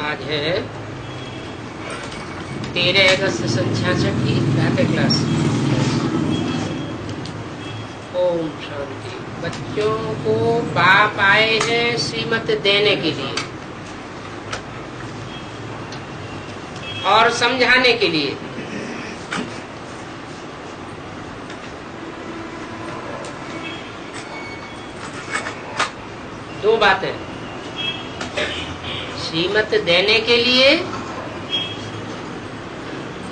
आज है 13 अगस्त 1966 की घाटे क्लास। ओम शांति। बच्चों को बाप आए हैं श्रीमत देने के लिए और समझाने के लिए। दो बातें, श्रीमत देने के लिए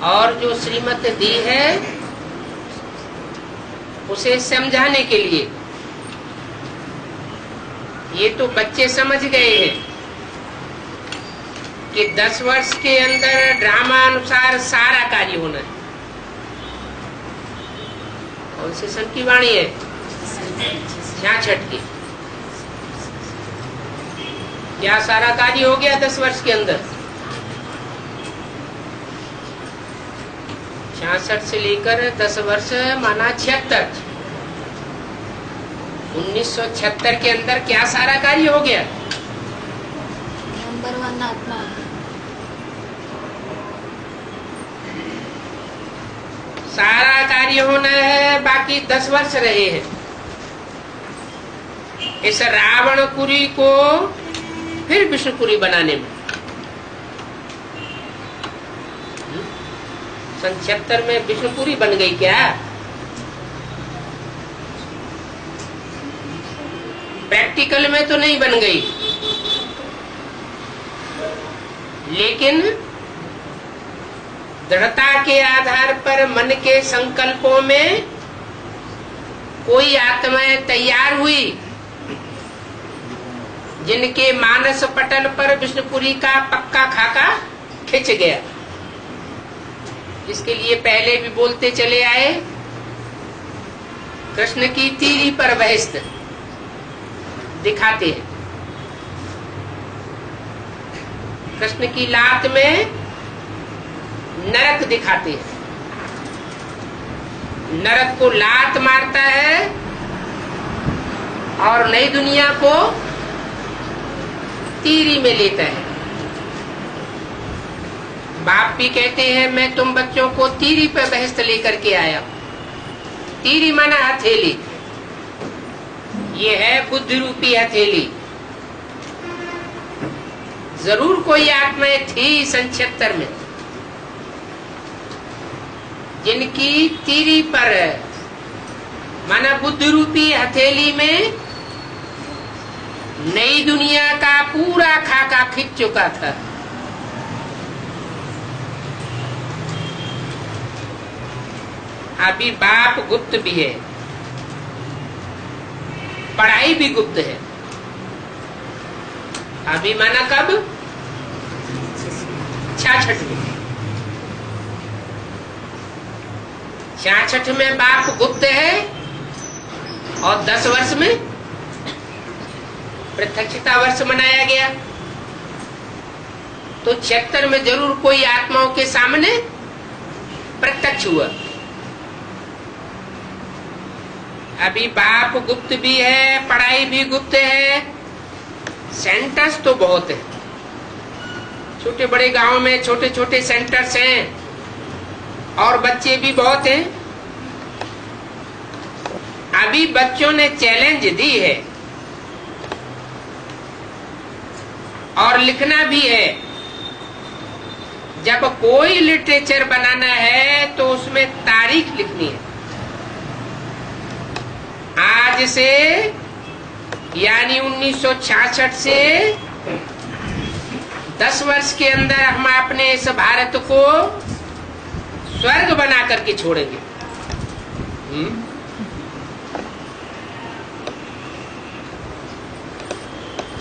और जो श्रीमत दी है उसे समझाने के लिए। ये तो बच्चे समझ गए हैं कि 10 वर्ष के अंदर ड्रामा अनुसार सारा कार्य होना है। कौन से सन की वाणी है? 66 की। क्या सारा कार्य हो गया 10 वर्ष के अंदर? 66 से लेकर 10 वर्ष माना 76। 1976 के अंदर क्या सारा कार्य हो गया? नंबर 1 आत्मा। सारा कार्य होना है, बाकी 10 वर्ष रहे हैं इस रावणपुरी को फिर विष्णुपुरी बनाने में। 76 में विष्णुपुरी बन गई क्या? प्रैक्टिकल में तो नहीं बन गई, लेकिन दृढ़ता के आधार पर मन के संकल्पों में कोई आत्माएं तैयार हुई जिनके मानस पटल पर विष्णुपुरी का पक्का खाका खिंच गया। इसके लिए पहले भी बोलते चले आए, कृष्ण की तीरी पर बहिष्ठ दिखाते हैं, कृष्ण की लात में नरक दिखाते हैं। नरक को लात मारता है और नई दुनिया को तीरी में लेता है। बाप भी कहते हैं मैं तुम बच्चों को तीरी पे बहस्त लेकर के आया। तीरी माना हथेली, ये है बुद्धि रूपी हथेली। जरूर कोई आत्माएं थी 76 में जिनकी तीरी पर माना बुद्धि रूपी हथेली में नई दुनिया का पूरा खाका खिंच चुका था। अभी बाप गुप्त भी है, पढ़ाई भी गुप्त है। अभी माना कब? 66 में। 66 में बाप गुप्त है और 10 वर्ष में प्रत्यक्षता वर्ष मनाया गया। तो 76 में जरूर कोई आत्माओं के सामने प्रत्यक्ष हुआ। अभी बाप गुप्त भी है, पढ़ाई भी गुप्त है, सेंटर्स तो बहुत है। छोटे बड़े गांव में छोटे छोटे सेंटर्स हैं और बच्चे भी बहुत हैं। अभी बच्चों ने चैलेंज दी है और लिखना भी है। जब कोई लिटरेचर बनाना है तो उसमें तारीख लिखनी है। आज से यानी 1966 से 10 वर्ष के अंदर हम अपने इस भारत को स्वर्ग बना करके छोड़ेंगे।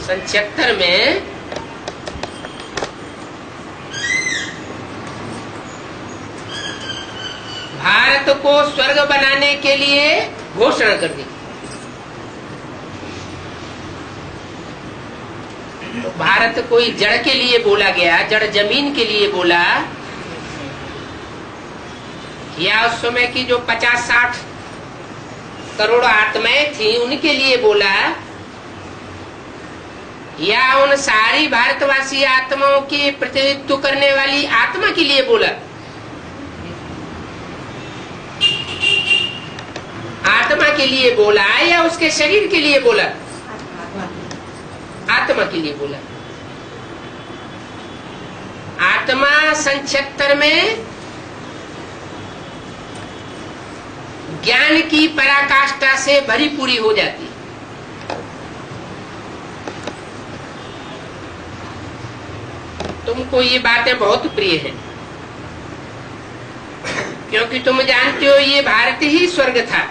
76 में भारत को स्वर्ग बनाने के लिए घोषणा कर दी। तो भारत कोई जड़ के लिए बोला गया, जड़ जमीन के लिए बोला, या उस समय की जो 50-60 करोड़ आत्माएं थी उनके लिए बोला, या उन सारी भारतवासी आत्माओं की प्रतिनिधित्व करने वाली आत्मा के लिए बोला? आत्मा के लिए बोला या उसके शरीर के लिए बोला? आत्मा के लिए बोला। आत्मा सन 76 में ज्ञान की पराकाष्ठा से भरी पूरी हो जाती। तुमको ये बातें बहुत प्रिय हैं, क्योंकि तुम जानते हो ये भारत ही स्वर्ग था।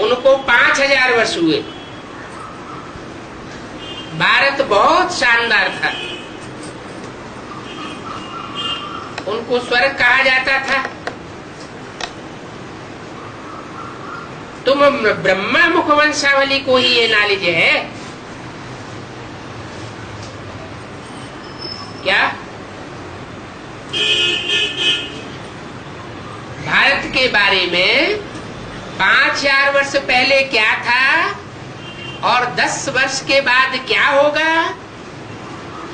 उनको 5000 वर्ष हुए। भारत बहुत शानदार था, उनको स्वर्ग कहा जाता था। तुम ब्रह्मा मुखवंशावली को ही ये नॉलेज है क्या? भारत के बारे में 5000 वर्ष पहले क्या था और 10 वर्ष के बाद क्या होगा,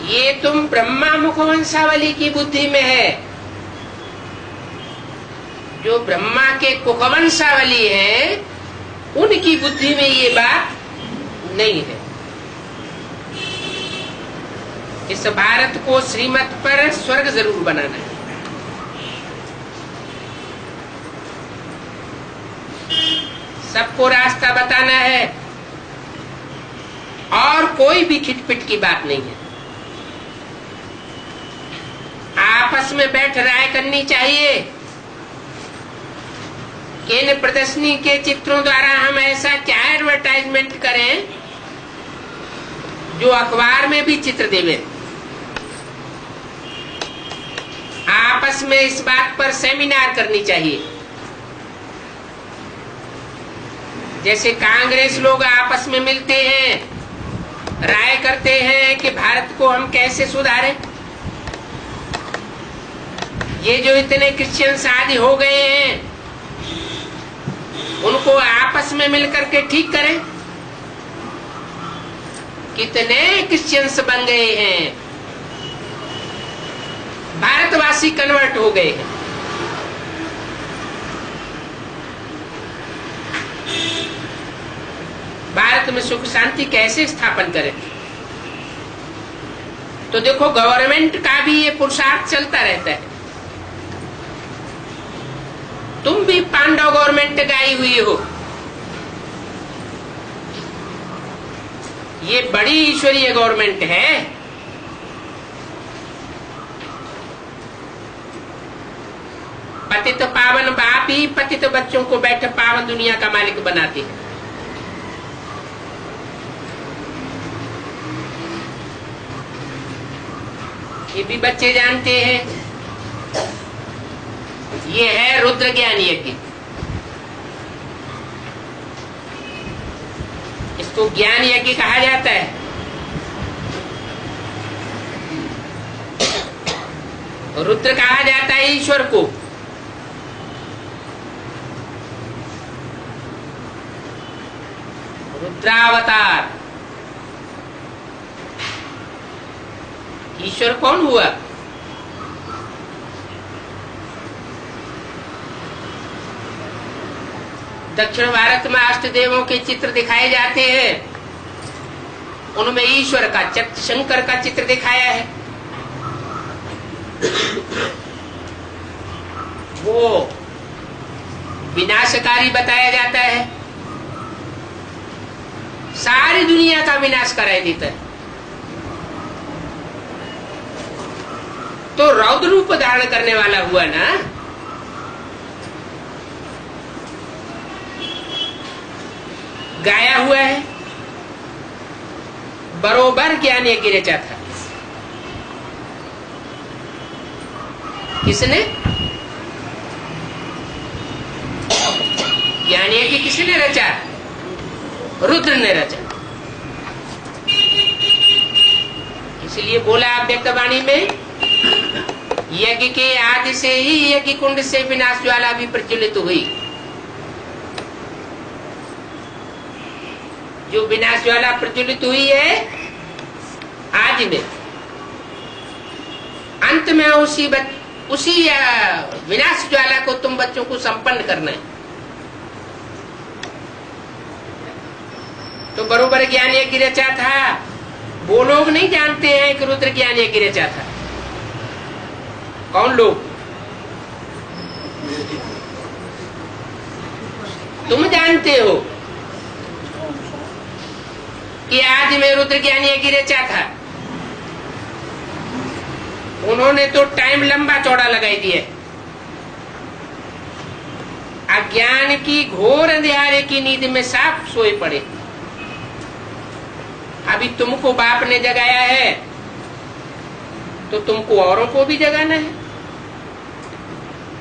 ये तुम ब्रह्मा मुखवंशावली की बुद्धि में है। जो ब्रह्मा के मुखवंशावली है उनकी बुद्धि में ये बात नहीं है। इस भारत को श्रीमत पर स्वर्ग जरूर बनाना है। सबको रास्ता बताना है और कोई भी खिटपिट की बात नहीं है। आपस में बैठ राय करनी चाहिए कि इन प्रदर्शनी के चित्रों द्वारा हम ऐसा क्या एडवर्टाइजमेंट करें जो अखबार में भी चित्र देवे। आपस में इस बात पर सेमिनार करनी चाहिए। जैसे कांग्रेस लोग आपस में मिलते हैं, राय करते हैं कि भारत को हम कैसे सुधारें। ये जो इतने क्रिश्चियंस आदि हो गए हैं उनको आपस में मिलकर के ठीक करें। कितने क्रिश्चियंस बन गए हैं, भारतवासी कन्वर्ट हो गए हैं। भारत में सुख शांति कैसे स्थापन करें? तो देखो गवर्नमेंट का भी ये पुरुषार्थ चलता रहता है। तुम भी पांडव गवर्नमेंट गाई हुई हो। ये बड़ी ईश्वरीय गवर्नमेंट है। पतित पावन बाप ही पतित बच्चों को बैठे पावन दुनिया का मालिक बनाते हैं। ये भी बच्चे जानते हैं। ये है रुद्र ज्ञान यज्ञ। इसको ज्ञान यज्ञ कहा जाता है। रुद्र कहा जाता है ईश्वर को। रुद्रावतार। ईश्वर कौन हुआ? दक्षिण भारत में अष्ट देवों के चित्र दिखाए जाते हैं। उनमें ईश्वर का चित्र, शंकर का चित्र दिखाया है। वो विनाशकारी बताया जाता है, सारी दुनिया का विनाश कराई देता है। तो रौद्र रूप धारण करने वाला हुआ ना। गाया हुआ है, बरोबर ज्ञान यज्ञ रचा था। किसने? ज्ञान यज्ञ किसने रचा? रुद्र ने रचा। इसलिए बोला व्यक्तवाणी में, यज्ञ के आदि से ही यज्ञ कुंड से विनाश ज्वाला भी प्रज्वलित हुई। जो विनाश ज्वाला प्रज्वलित हुई है आज में, अंत में उसी विनाश ज्वाला को तुम बच्चों को संपन्न करना है। तो बरोबर ज्ञान यज्ञ रचा था, वो लोग नहीं जानते हैं कि रुद्र ज्ञान यज्ञ रचा था। कौन लोग? तुम जानते हो कि आज में रुद्र ज्ञान यज्ञ रचा था। उन्होंने तो टाइम लंबा चौड़ा लगाई दिया। अज्ञान की घोर अंधियारे की नींद में साफ सोए पड़े। अभी तुमको बाप ने जगाया है तो तुमको औरों को भी जगाना है।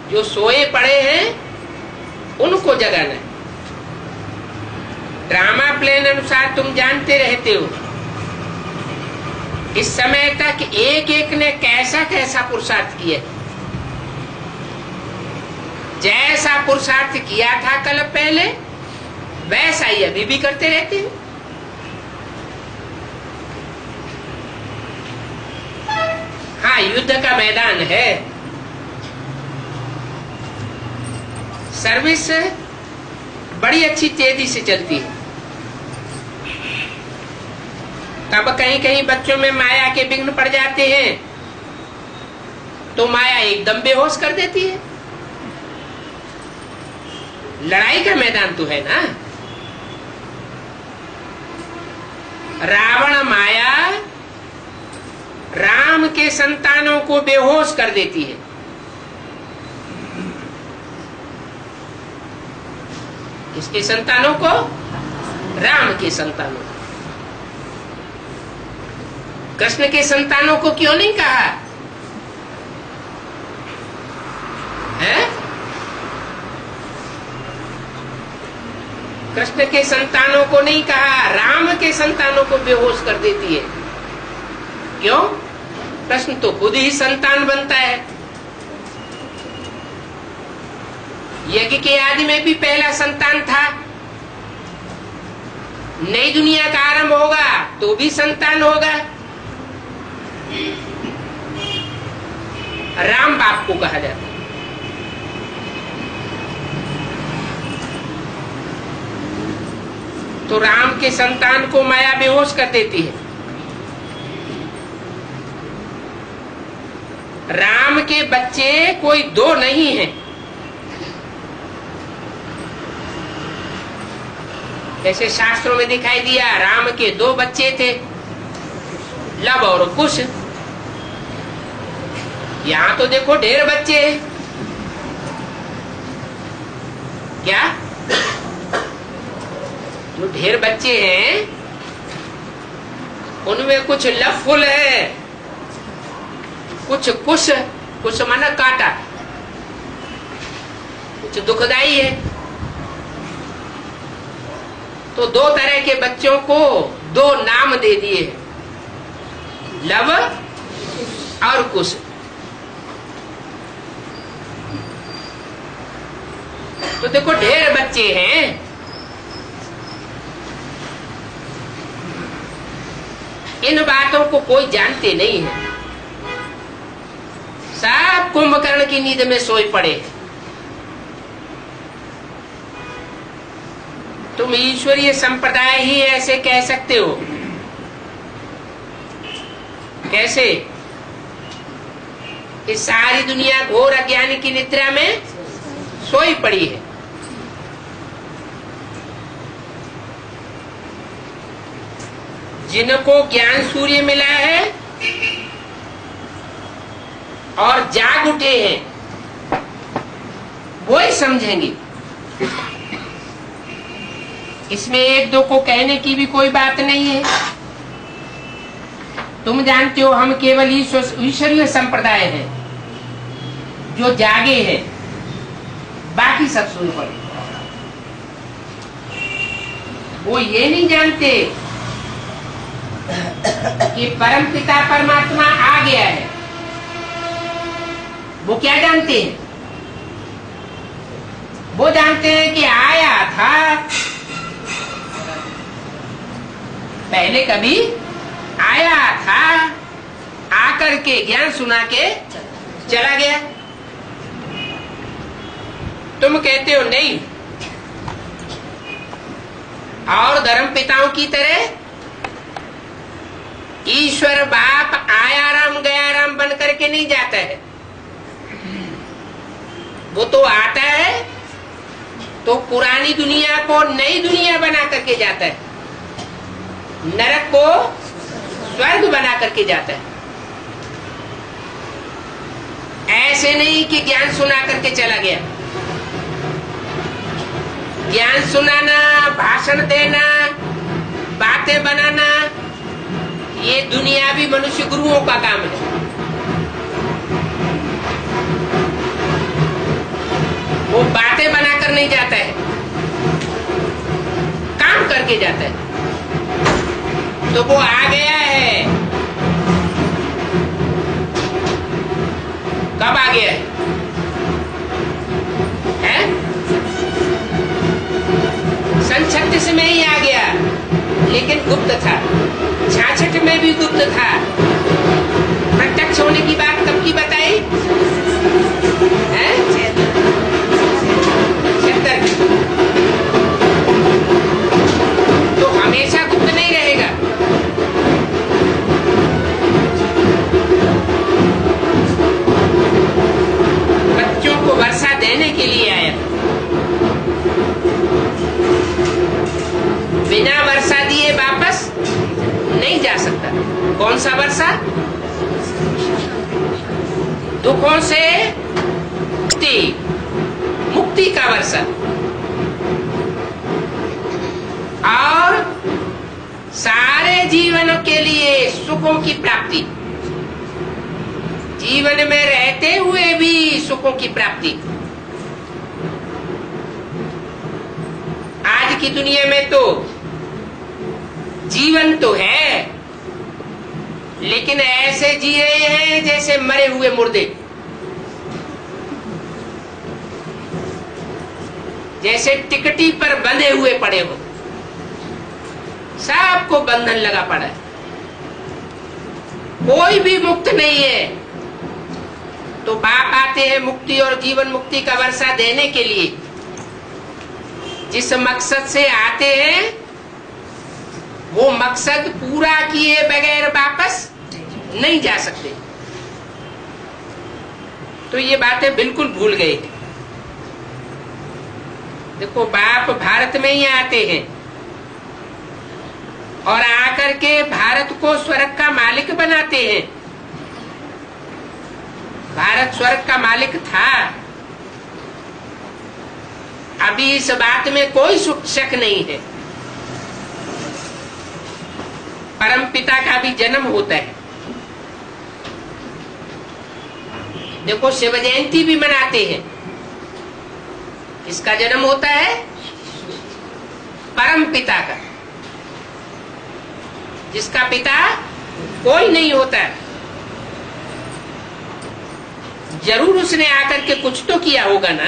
जो सोए पड़े हैं उनको जगाना है। ड्रामा प्लान अनुसार तुम जानते रहते हो इस समय तक एक एक ने कैसा कैसा पुरुषार्थ किया। जैसा पुरुषार्थ किया था कल पहले वैसा ही अभी भी करते रहते हैं। हाँ, युद्ध का मैदान है, सर्विस बड़ी अच्छी तेजी से चलती है। तब कहीं कहीं बच्चों में माया के विघ्न पड़ जाते हैं तो माया एकदम बेहोश कर देती है। लड़ाई का मैदान तो है ना। रावण माया राम के संतानों को बेहोश कर देती है। किसके संतानों को? राम के संतानों को। कृष्ण के संतानों को क्यों नहीं कहा है? कृष्ण के संतानों को नहीं कहा, राम के संतानों को बेहोश कर देती है। क्यों? कृष्ण तो खुद ही संतान बनता है। यज्ञ के आदि में भी पहला संतान था। नई दुनिया का आरंभ होगा तो भी संतान होगा। राम बाप को कहा जाता है। तो राम के संतान को माया बेहोश कर देती है। राम के बच्चे कोई दो नहीं हैं। जैसे शास्त्रों में दिखाई दिया, राम के दो बच्चे थे, लव और कुश। यहाँ तो देखो ढेर बच्चे हैं। क्या? जो ढेर बच्चे हैं उनमें कुछ लवफुल है, कुछ कुश, कुछ माना काटा, कुछ दुखदाई है। तो दो तरह के बच्चों को दो नाम दे दिए, लव और कुश। तो देखो ढेर बच्चे हैं, इन बातों को कोई जानते नहीं है। सब कुंभकर्ण की नींद में सोए पड़े। तुम ईश्वरीय संप्रदाय ही ऐसे कह सकते हो। कैसे? कि सारी दुनिया घोर अज्ञानी की निद्रा में सोई पड़ी है। जिनको ज्ञान सूर्य मिला है और जाग उठे हैं वो ही समझेंगे। इसमें एक दो को कहने की भी कोई बात नहीं है। तुम जानते हो हम केवल ईश्वरीय संप्रदाय है जो जागे हैं, बाकी सब सुन पड़े। वो ये नहीं जानते कि परम पिता परमात्मा आ गया है। वो क्या जानते हैं? वो जानते हैं कि आया था पहले कभी आया था, आकर के ज्ञान सुना के चला गया। तुम कहते हो नहीं, और धर्म पिताओं की तरह ईश्वर बाप आया राम गया राम बन करके नहीं जाता है। वो तो आता है तो पुरानी दुनिया को नई दुनिया बना करके जाता है, नरक को स्वर्ग बना करके जाता है। ऐसे नहीं कि ज्ञान सुना करके चला गया। ज्ञान सुनाना, भाषण देना, बातें बनाना, ये दुनियावी मनुष्य गुरुओं का काम है। वो बातें बनाकर नहीं जाता है, काम करके जाता है। तो वो आ गया है, कब आ गया है? सन 36 में ही आ गया, लेकिन गुप्त था। 66 में भी गुप्त था। प्रत्यक्ष होने की बात कब की बताई है? 76 की। तो हमेशा गुप्त नहीं रहेगा। बच्चों को वर्षा देने के लिए आया, बिना वर्षा दिए वापस नहीं जा सकता। कौन सा वर्षा? दुखों से मुक्ति, मुक्ति का वर्षा, और सारे जीवन के लिए सुखों की प्राप्ति, जीवन में रहते हुए भी सुखों की प्राप्ति। आज की दुनिया में तो जीवन तो है, लेकिन ऐसे जी रहे हैं जैसे मरे हुए मुर्दे, जैसे टिकटी पर बंधे हुए पड़े हो। सबको बंधन लगा पड़ा है, कोई भी मुक्त नहीं है। तो बाप आते हैं मुक्ति और जीवन मुक्ति का वर्षा देने के लिए। जिस मकसद से आते हैं वो मकसद पूरा किए बगैर वापस नहीं जा सकते। तो ये बातें बिल्कुल भूल गए। देखो, बाप भारत में ही आते हैं और आकर के भारत को स्वर्ग का मालिक बनाते हैं। भारत स्वर्ग का मालिक था, अभी इस बात में कोई शक नहीं है। परम पिता का भी जन्म होता है। देखो, शिव जयंती भी मनाते हैं, किसका जन्म होता है? परम पिता का, जिसका पिता कोई नहीं होता। जरूर उसने आकर के कुछ तो किया होगा ना।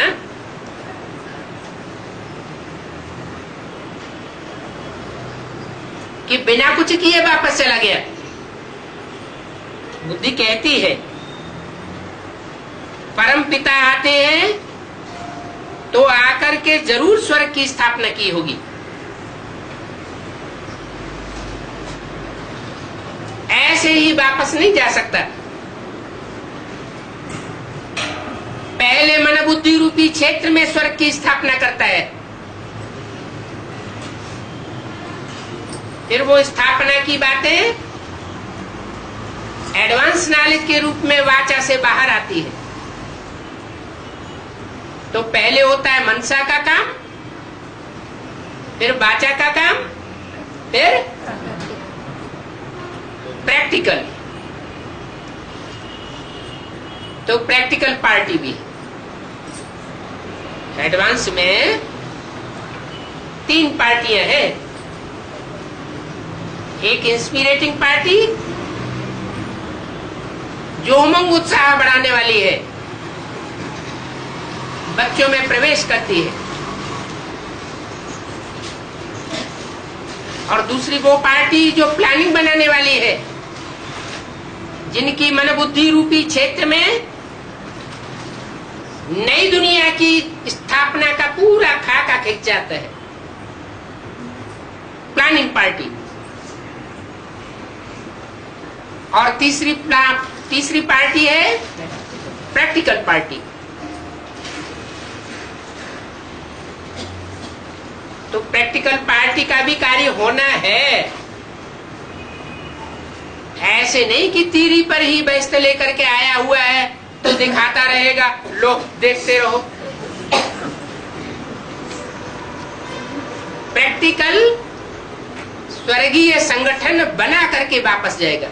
कि बिना कुछ किए वापस चला गया। बुद्धि कहती है परम पिता आते हैं तो आकर के जरूर स्वर्ग की स्थापना की होगी। ऐसे ही वापस नहीं जा सकता। पहले मन बुद्धि रूपी क्षेत्र में स्वर्ग की स्थापना करता है, फिर वो स्थापना की बातें एडवांस नॉलेज के रूप में वाचा से बाहर आती है। तो पहले होता है मनसा का काम, फिर वाचा का काम, फिर प्रैक्टिकल। तो प्रैक्टिकल पार्टी भी एडवांस में 3 पार्टियां हैं। एक इंस्पिरेटिंग पार्टी जो उमंग उत्साह बढ़ाने वाली है, बच्चों में प्रवेश करती है। और दूसरी वो पार्टी जो प्लानिंग बनाने वाली है, जिनकी मन बुद्धि रूपी क्षेत्र में नई दुनिया की स्थापना का पूरा खाका खिंच जाता है, प्लानिंग पार्टी। और तीसरी पार्टी है प्रैक्टिकल पार्टी। तो प्रैक्टिकल पार्टी का भी कार्य होना है। ऐसे नहीं कि तीरी पर ही बेस्त लेकर के आया हुआ है तो दिखाता रहेगा, लोग देखते रहो। प्रैक्टिकल स्वर्गीय संगठन बना करके वापस जाएगा।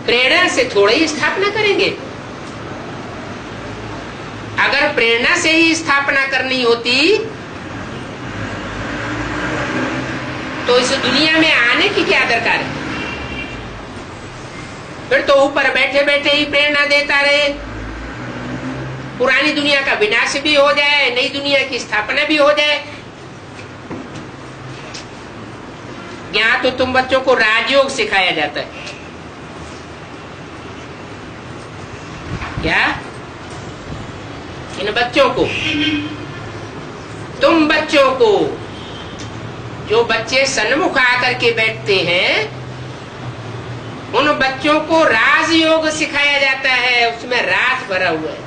प्रेरणा से थोड़ी ही स्थापना करेंगे। अगर प्रेरणा से ही स्थापना करनी होती तो इस दुनिया में आने की क्या दरकार है? फिर तो ऊपर बैठे बैठे ही प्रेरणा देता रहे, पुरानी दुनिया का विनाश भी हो जाए, नई दुनिया की स्थापना भी हो जाए। यहाँ तो तुम बच्चों को राजयोग सिखाया जाता है। क्या? इन बच्चों को, तुम बच्चों को, जो बच्चे सन्मुख आकर के बैठते हैं, उन बच्चों को राजयोग सिखाया जाता है। उसमें राज भरा हुआ है।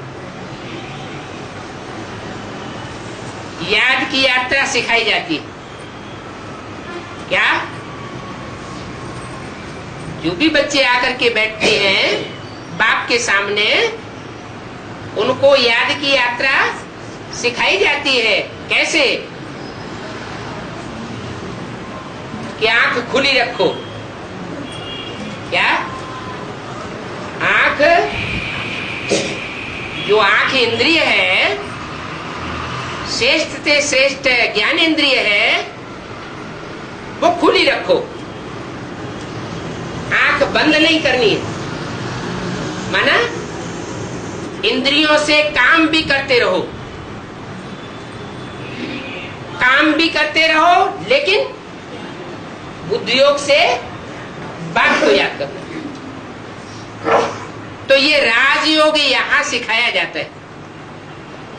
याद की यात्रा सिखाई जाती है। क्या? जो भी बच्चे आकर के बैठते हैं बाप के सामने, उनको याद की यात्रा सिखाई जाती है। कैसे? कि आंख खुली रखो। क्या? आंख, जो आंख इंद्रिय है, श्रेष्ठ से श्रेष्ठ ज्ञान इंद्रिय है, वो खुली रखो। आंख बंद नहीं करनी है। माना इंद्रियों से काम भी करते रहो, काम भी करते रहो, लेकिन बुद्धियोग से बात को याद करना। तो ये राजयोग यहां सिखाया जाता है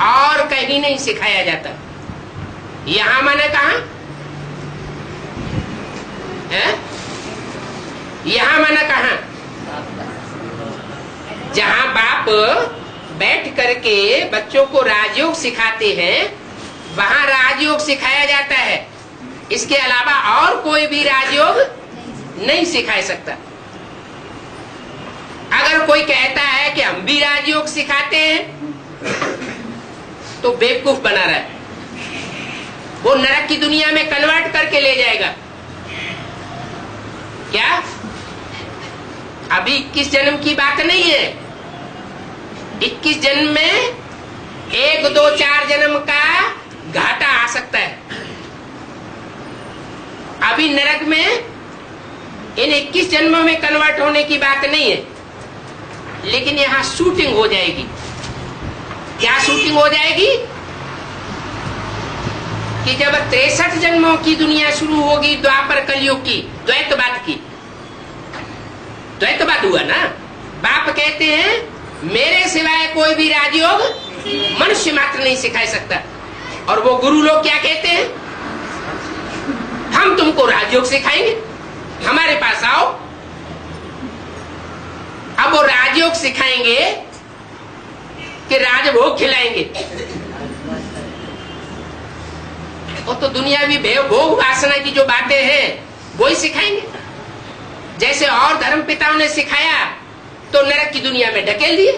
और कहीं नहीं सिखाया जाता। यहां माने कहां है? यहां माना कहां? जहां बाप बैठ करके बच्चों को राजयोग सिखाते हैं, वहां राजयोग सिखाया जाता है। इसके अलावा और कोई भी राजयोग नहीं सिखा सकता। अगर कोई कहता है कि हम भी राजयोग सिखाते हैं, तो बेवकूफ बना रहा है। वो नरक की दुनिया में कन्वर्ट करके ले जाएगा। क्या? अभी 21 जन्म की बात नहीं है। 21 जन्म में 1, 2, 4 जन्म का घाटा आ सकता है। अभी नरक में इन 21 जन्मों में कन्वर्ट होने की बात नहीं है, लेकिन यहां शूटिंग हो जाएगी। क्या शूटिंग हो जाएगी? कि जब 63 जन्मों की दुनिया शुरू होगी, द्वापर कलयुग की, द्वैतवाद की, द्वैतवाद हुआ ना। बाप कहते हैं मेरे सिवाय कोई भी राजयोग मनुष्य मात्र नहीं सिखा सकता। और वो गुरु लोग क्या कहते हैं? हम तुमको राजयोग सिखाएंगे, हमारे पास आओ। अब वो राजयोग सिखाएंगे कि राजभोग खिलाएंगे। वो तो दुनियावी भोग वासना की जो बातें हैं वो ही सिखाएंगे। जैसे और धर्म पिताओं ने सिखाया तो नरक की दुनिया में ढकेल दिए।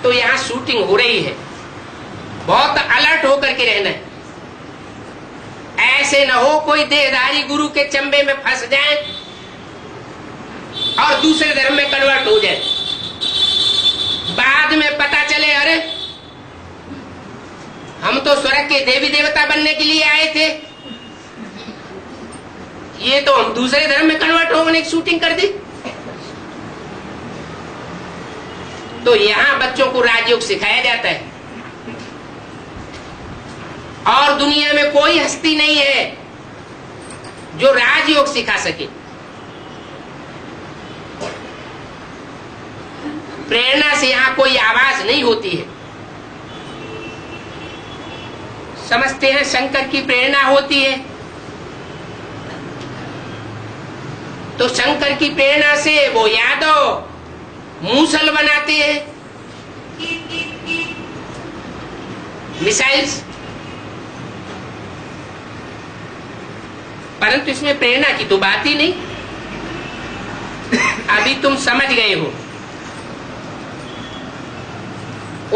तो यहां शूटिंग हो रही है। बहुत अलर्ट होकर के रहना है। ऐसे न हो कोई देहधारी गुरु के चंबे में फंस जाए और दूसरे धर्म में कन्वर्ट हो जाए। बाद में पता चले अरे हम तो स्वर्ग के देवी देवता बनने के लिए आए थे, ये तो हम दूसरे धर्म में कन्वर्ट होने की शूटिंग कर दी। तो यहां बच्चों को राजयोग सिखाया जाता है। और दुनिया में कोई हस्ती नहीं है जो राजयोग सिखा सके। प्रेरणा से यहां कोई आवाज नहीं होती है। समझते हैं शंकर की प्रेरणा होती है, तो शंकर की प्रेरणा से वो यादव मूसल बनाते हैं, मिसाइल्स। परंतु इसमें प्रेरणा की तो बात ही नहीं। अभी तुम समझ गए हो,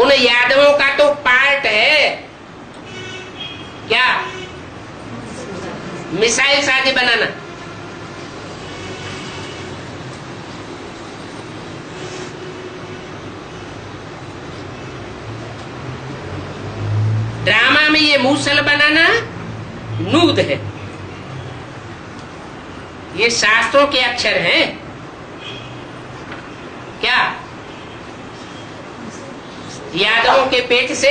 उन यादवों का तो पार्ट है क्या, मिसाइल्स आदि बनाना। ड्रामा में ये मूसल बनाना नूद है, ये शास्त्रों के अक्षर हैं क्या। यादवों के पेट से,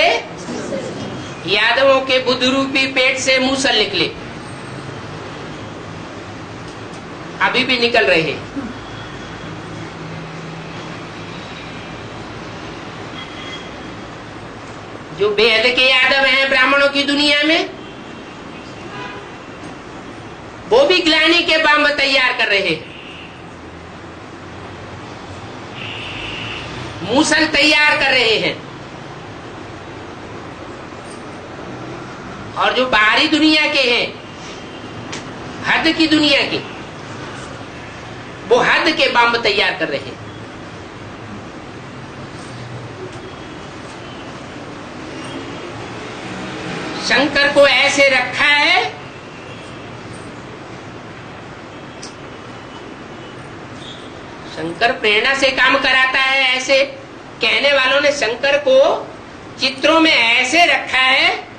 यादवों के बुद्ध रूपी पेट से मूसल निकले, अभी भी निकल रहे हैं। जो बेहद के यादव हैं ब्राह्मणों की दुनिया में, वो भी ग्लानि के बम तैयार कर रहे हैं, मूसल तैयार कर रहे हैं। और जो बाहरी दुनिया के हैं, हद की दुनिया के, वो हद के बम तैयार कर रहे हैं। शंकर को ऐसे रखा है, शंकर प्रेरणा से काम कराता है। ऐसे कहने वालों ने शंकर को चित्रों में ऐसे रखा है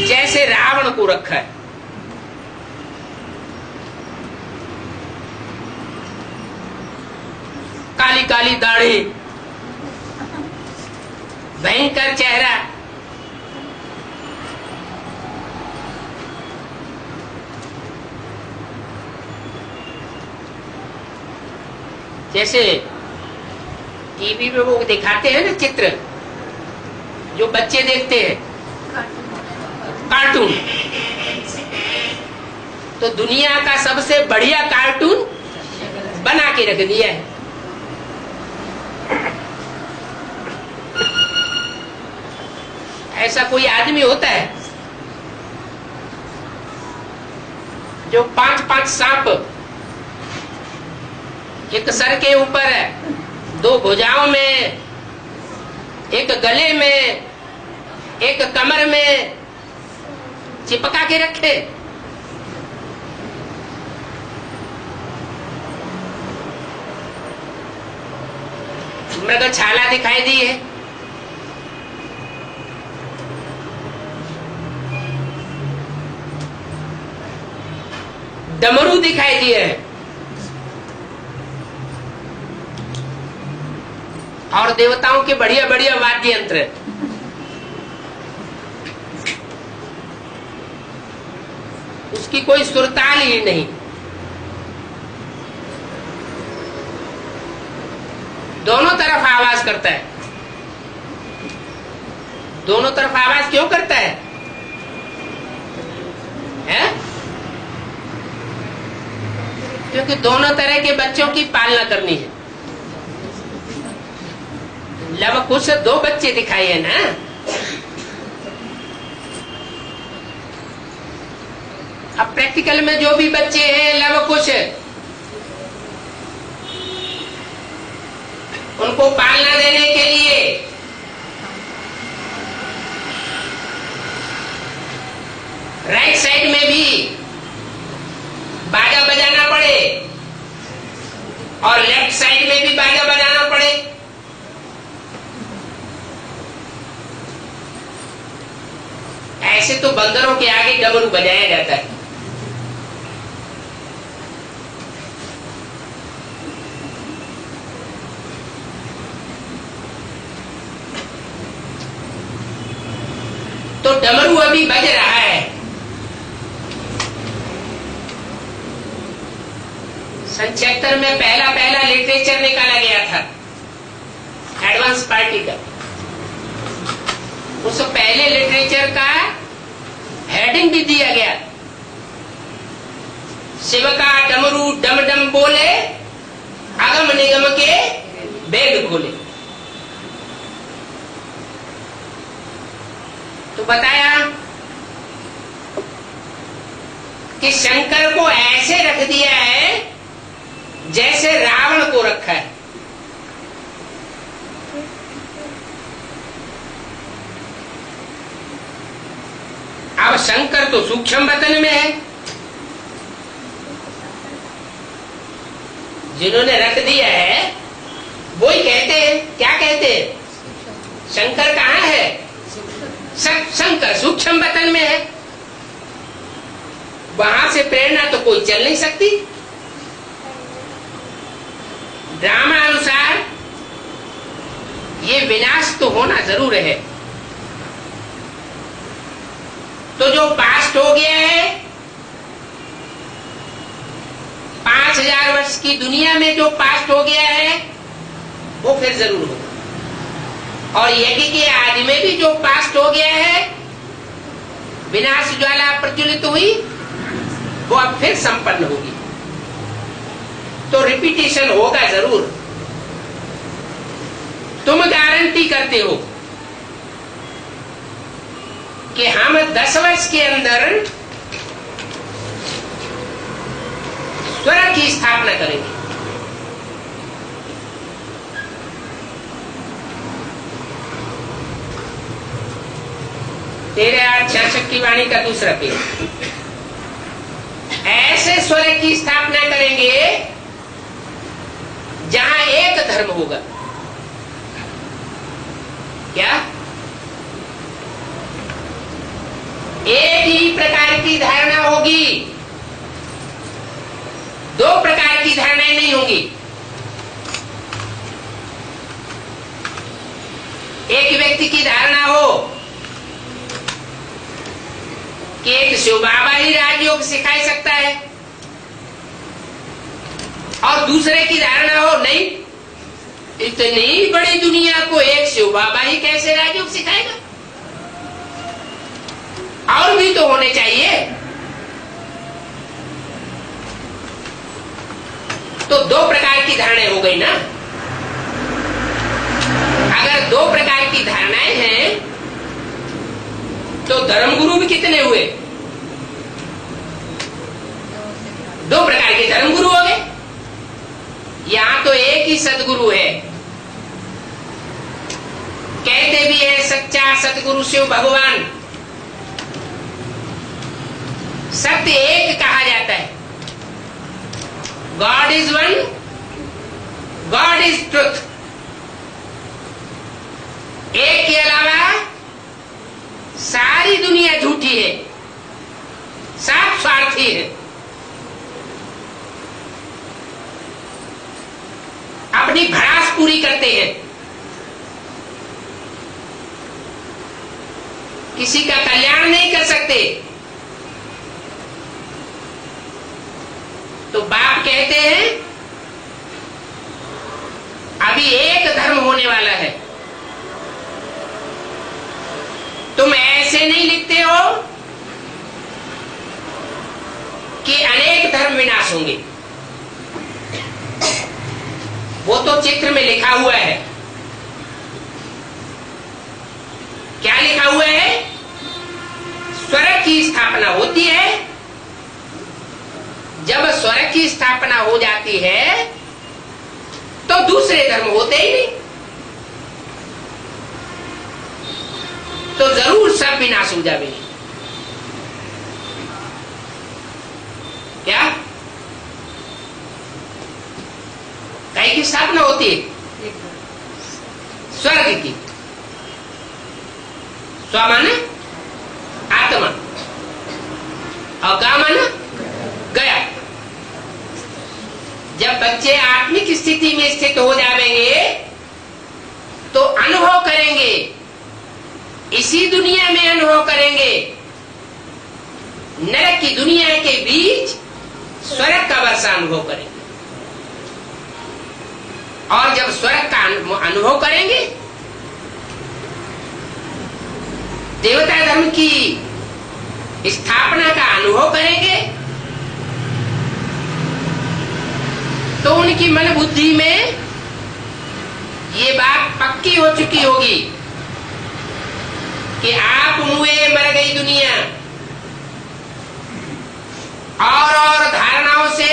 जैसे रावण को रखा है। काली काली दाढ़ी, भयंकर चेहरा, जैसे टीवी पे वो दिखाते हैं ना चित्र, जो बच्चे देखते हैं कार्टून, तो दुनिया का सबसे बढ़िया कार्टून बना के रख दिया है। ऐसा कोई आदमी होता है जो 5-5 सांप एक सर के ऊपर है, 2 भुजाओं में, एक गले में, एक कमर में चिपका के रखे। मृगछाला दिखाई दी है, डमरू दिखाई दिए है, और देवताओं के बढ़िया बढ़िया वाद्य यंत्र। उसकी कोई सुरताल ही नहीं। दोनों तरफ आवाज करता है। दोनों तरफ आवाज क्यों करता है? क्योंकि दोनों तरह के बच्चों की पालना करनी है। लव कुश 2 बच्चे दिखाई है ना, अब प्रैक्टिकल में जो भी बच्चे हैं लव कुश, उनको पालना देने के लिए राइट साइड में भी बाजा बजाना पड़े और लेफ्ट साइड में भी बाजा बजाना पड़े। ऐसे तो बंदरों के आगे डमरू बजाया जाता है। तो डमरू अभी बज रहा है। सन 76 में पहला लिटरेचर निकाला गया था एडवांस पार्टी का। उस पहले लिटरेचर का हेडिंग भी दिया गया, शिव का डमरू डम डम बोले, अगम निगम के वेद खोले। तो बताया कि शंकर को ऐसे रख दिया है जैसे रावण को रखा है। अब शंकर तो सूक्ष्म वतन में है, जिन्होंने रख दिया है वो ही कहते हैं। क्या कहते हैं? शंकर कहाँ है? शंकर सूक्ष्म वतन में है, वहां से प्रेरणा तो कोई चल नहीं सकती। ड्रामा अनुसार ये विनाश तो होना जरूर है। तो जो पास्ट हो गया है, 5000 वर्ष की दुनिया में जो पास्ट हो गया है वो फिर जरूर होगा। और यज्ञ के आदि में भी जो पास्ट हो गया है, विनाश ज्वाला प्रज्वलित हुई, वो अब फिर संपन्न होगी। तो रिपीटेशन होगा जरूर। तुम गारंटी करते हो कि हम 10 वर्ष के अंदर स्वर्ग की स्थापना करेंगे। तेरे 866 की वाणी का दूसरा पेज। ऐसे स्वर्ग की स्थापना करेंगे जहां एक धर्म होगा। क्या? एक ही प्रकार की धारणा होगी, 2 प्रकार की धारणाएं नहीं होंगी। एक व्यक्ति की धारणा हो कि एक शिव बाबा ही राजयोग सिखा सकता है, और दूसरे की धारणा हो नहीं, इतनी बड़ी दुनिया को एक शिव बाबा ही कैसे राजयोग सिखाएगा, और भी तो होने चाहिए। तो 2 प्रकार की धारणाएं हो गई ना। अगर 2 प्रकार की धारणाएं हैं तो धर्मगुरु भी कितने हुए? 2 प्रकार के धर्मगुरु हो गए। यहां तो एक ही सदगुरु है। कहते भी है सच्चा सतगुरु शिव भगवान। सत्य एक कहा जाता है। God is one, God is truth. एक के अलावा सारी दुनिया झूठी है, सब स्वार्थी है, अपनी भड़ास पूरी करते हैं, किसी का कल्याण नहीं कर सकते। तो बाप कहते हैं अभी एक धर्म होने वाला है। तुम ऐसे नहीं लिखते हो कि अनेक धर्म विनाश होंगे, वो तो चित्र में लिखा हुआ है। क्या लिखा हुआ है? स्वर्ग की स्थापना होती है। जब स्वर्ग की स्थापना हो जाती है तो दूसरे धर्म होते ही नहीं, तो जरूर सब विनाश हो जाएंगे। क्या? कई की स्थापना होती है? स्वर्ग की। स्व माने आत्मा, और गा माने गया। जब बच्चे आत्मिक स्थिति में स्थित हो जाएंगे तो अनुभव करेंगे, इसी दुनिया में अनुभव करेंगे नरक की दुनिया के बीच स्वर्ग का वर्षा अनुभव करेंगे। और जब स्वर्ग का अनुभव करेंगे, देवता धर्म की स्थापना का अनुभव करेंगे, तो उनकी मन बुद्धि में ये बात पक्की हो चुकी होगी कि आप मुए मर गई दुनिया, और धारणाओं से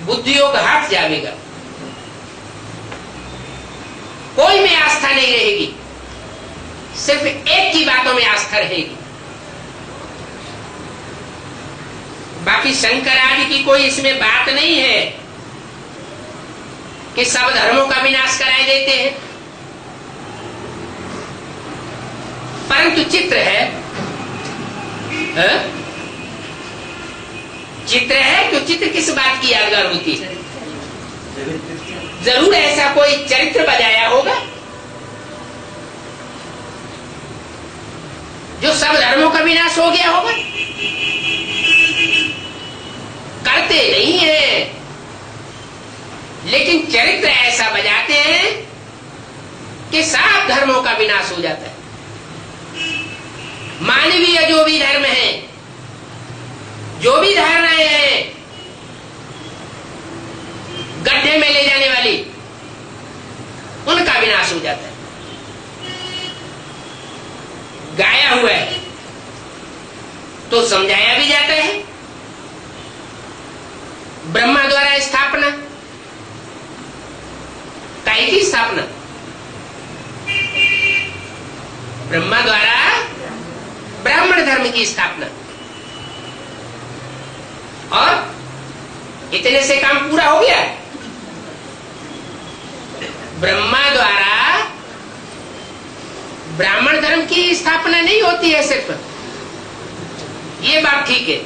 बुद्धियों का हट जाएगा, कोई में आस्था नहीं रहेगी, सिर्फ एक की बातों में आस्था रहेगी। बाकी शंकर आदि की कोई इसमें बात नहीं है कि सब धर्मों का विनाश कराए देते हैं। परंतु चित्र है, चित्र है, तो चित्र किस बात की यादगार होती है? जरूर ऐसा कोई चरित्र बजाया होगा जो सब धर्मों का विनाश हो गया होगा। करते नहीं है, लेकिन चरित्र ऐसा बजाते हैं कि सब धर्मों का विनाश हो जाता है। मानवीय जो भी धर्म है, जो भी धारणाएं हैं गड्ढे में ले जाने वाली, उनका विनाश हो जाता है। गाया हुआ है तो समझाया भी जाता है। ब्रह्मा द्वारा स्थापना, काई की स्थापना? ब्रह्मा द्वारा ब्राह्मण धर्म की स्थापना, और इतने से काम पूरा हो गया। ब्रह्मा द्वारा ब्राह्मण धर्म की स्थापना नहीं होती है सिर्फ, ये बात ठीक है।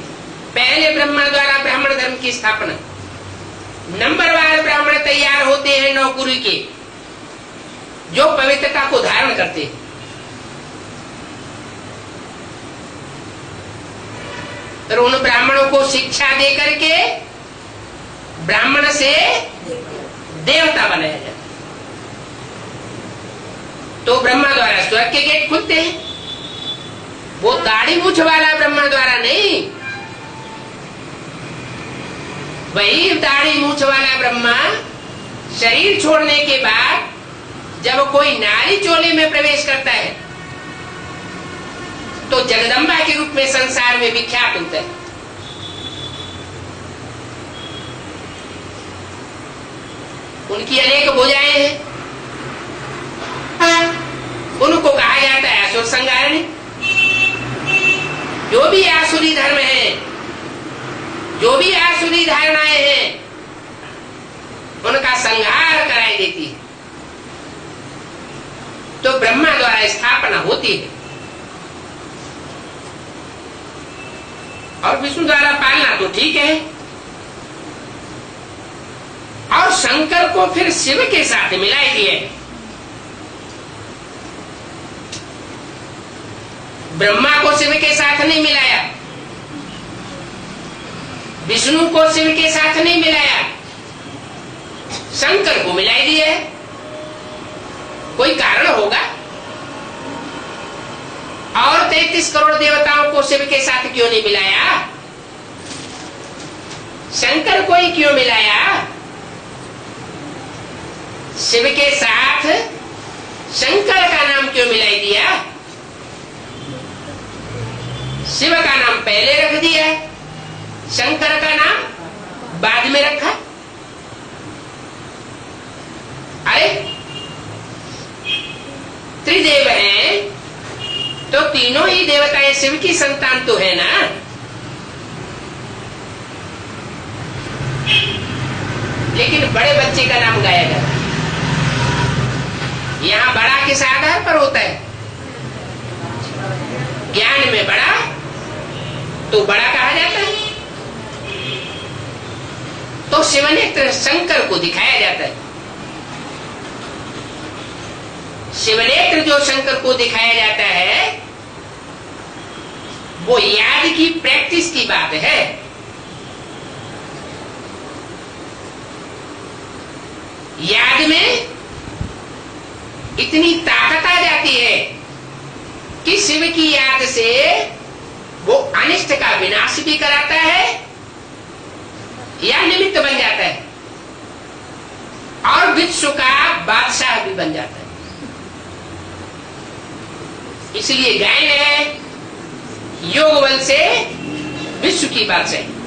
पहले ब्रह्मा द्वारा ब्राह्मण धर्म की स्थापना, नंबरवार ब्राह्मण तैयार होते हैं नौकुरी के, जो पवित्रता को धारण करते हैं। और उन ब्राह्मणों को शिक्षा दे करके ब्राह्मण से देवता बनाया जाता। तो ब्रह्मा द्वारा स्वर्ग के गेट खुलते हैं। वो दाढ़ी मूछ वाला ब्रह्मा द्वारा नहीं, वही दाढ़ी मूछ वाला ब्रह्मा शरीर छोड़ने के बाद जब कोई नारी चोले में प्रवेश करता है तो जगदम्बा के रूप में संसार में विख्यात होता है। उनकी अनेक भुजाएं हैं, उनको कहा जाता है असुर संहारिणी। जो भी आसुरी धर्म है, जो भी आसुरी धारणाएं हैं, उनका संहार कराई देती है। तो ब्रह्मा द्वारा स्थापना होती है और विष्णु द्वारा पालना तो ठीक है। और शंकर को फिर शिव के साथ मिलाई दिए। ब्रह्मा को शिव के साथ नहीं मिलाया, विष्णु को शिव के साथ नहीं मिलाया, शंकर को मिलाई दिए। कोई कारण होगा। और 33 करोड़ देवताओं को शिव के साथ क्यों नहीं मिलाया? शंकर को ही क्यों मिलाया? शिव के साथ शंकर का नाम क्यों मिलाई दिया? शिव का नाम पहले रख दिया, शंकर का नाम बाद में रखा। अरे त्रिदेव हैं तो तीनों ही देवताएं शिव की संतान तो है ना। लेकिन बड़े बच्चे का नाम गाया जाता है। यहां बड़ा किस आधार पर होता है? ज्ञान में बड़ा तो बड़ा कहा जाता है। तो शिवनेत्र शंकर को दिखाया जाता है। शिवनेत्र जो शंकर को दिखाया जाता है वो याद की प्रैक्टिस की बात है। याद में इतनी ताकत आ जाती है कि शिव की याद से वो अनिष्ट का विनाश भी कराता है या निमित्त बन जाता है और विश्व का बादशाह भी बन जाता है। इसलिए गायन है योग बल से विश्व की बादशाही।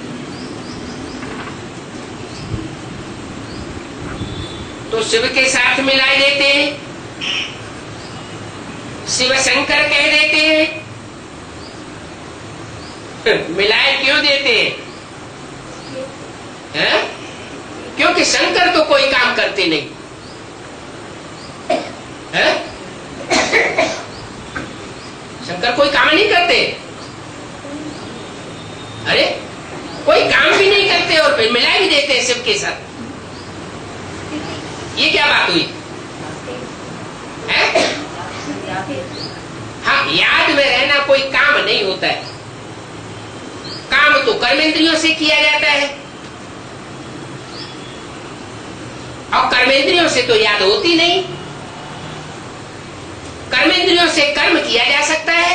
तो शिव के साथ मिलाए देते हैं, शिव शंकर कह देते हैं। मिलाए क्यों देते हैं? क्योंकि शंकर तो कोई काम करते नहीं है? शंकर कोई काम नहीं करते। अरे कोई काम भी नहीं करते और फिर मिला भी देते हैं शिव के साथ। ये क्या बात हुई है? हाँ, याद में रहना कोई काम नहीं होता है। काम तो कर्मेंद्रियों से किया जाता है और कर्मेंद्रियों से तो याद होती नहीं। कर्मेंद्रियों से कर्म किया जा सकता है,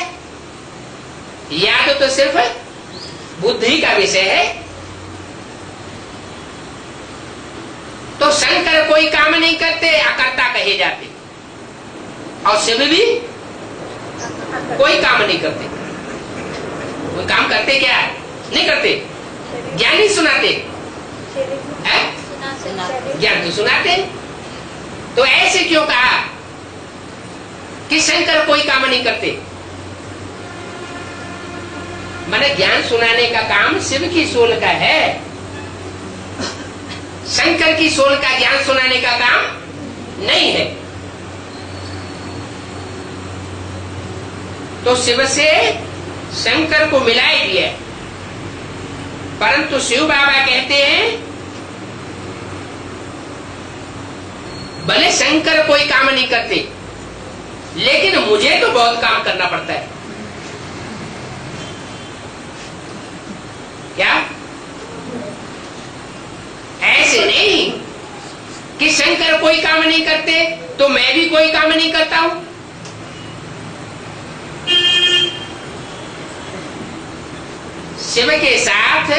याद तो सिर्फ बुद्धि का विषय है। तो शंकर कोई काम नहीं करते, अकर्ता कहे जाते, और शिव भी कोई काम नहीं करते। कोई काम करते क्या? नहीं करते। ज्ञान ही सुनाते हैं, ज्ञान तो सुनाते। तो ऐसे क्यों कहा कि शंकर कोई काम नहीं करते? माने ज्ञान सुनाने का काम शिव की सोल का है, शंकर की सोल का ज्ञान सुनाने का काम नहीं है। तो शिव से शंकर को मिलाए दिया, परंतु शिव बाबा कहते हैं भले शंकर कोई काम नहीं करते, लेकिन मुझे तो बहुत काम करना पड़ता है। क्या? ऐसे नहीं कि शंकर कोई काम नहीं करते तो मैं भी कोई काम नहीं करता हूं। शिव के साथ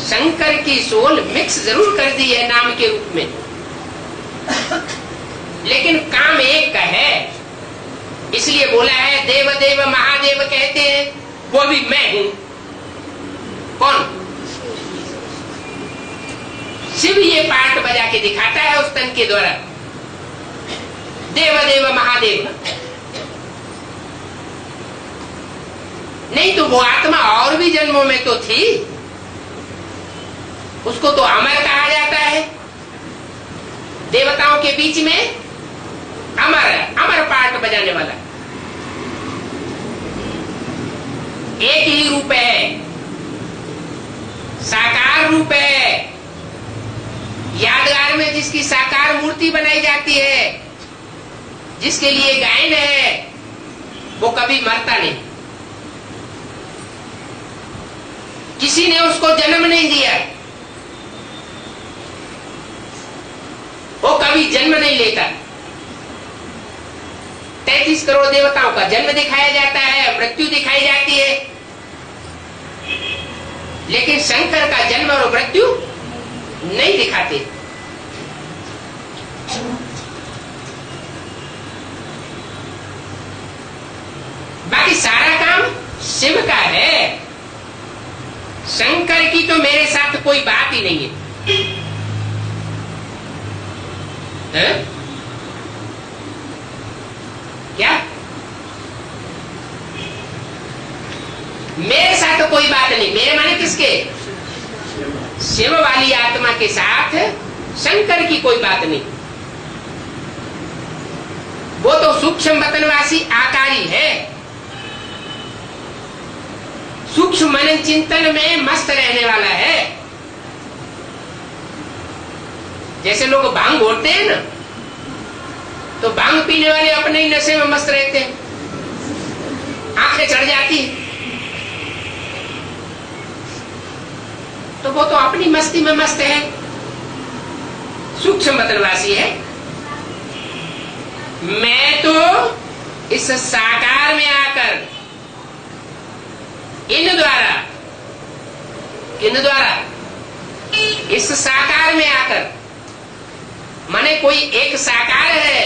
शंकर की सोल मिक्स जरूर कर दी है नाम के रूप में, लेकिन काम एक का है। इसलिए बोला है देव देव महादेव कहते हैं, वो भी मैं हूं। कौन? शिव ये पार्ट बजा के दिखाता है उस तन के द्वारा, देव देव महादेव। नहीं तो वो आत्मा और भी जन्मों में तो थी, उसको तो अमर कहा जाता है। देवताओं के बीच में अमर है, अमर पार्ट बजाने वाला। एक ही रूप है, साकार रूप है। यादगार में जिसकी साकार मूर्ति बनाई जाती है, जिसके लिए गायन है, वो कभी मरता नहीं। किसी ने उसको जन्म नहीं दिया, वो कभी जन्म नहीं लेता। 33 करोड़ देवताओं का जन्म दिखाया जाता है, मृत्यु दिखाई जाती है, लेकिन शंकर का जन्म और मृत्यु नहीं दिखाते। बाकी सारा काम शिव का है, शंकर की तो मेरे साथ कोई बात ही नहीं है? क्या? मेरे साथ तो कोई बात नहीं। मेरे माने किसके? शिव वाली आत्मा के साथ शंकर की कोई बात नहीं। वो तो सूक्ष्म वतनवासी आकारी है, सूक्ष्म मनन चिंतन में मस्त रहने वाला है। जैसे लोग भांग घोटते हैं ना, तो भांग पीने वाले अपने ही नशे में मस्त रहते हैं, आंखें चढ़ जाती, तो वो तो अपनी मस्ती में मस्त है, सूक्ष्म बदलवासी है। मैं तो इस साकार में आकर इन द्वारा, किन द्वारा, इस साकार में आकर, माने कोई एक साकार है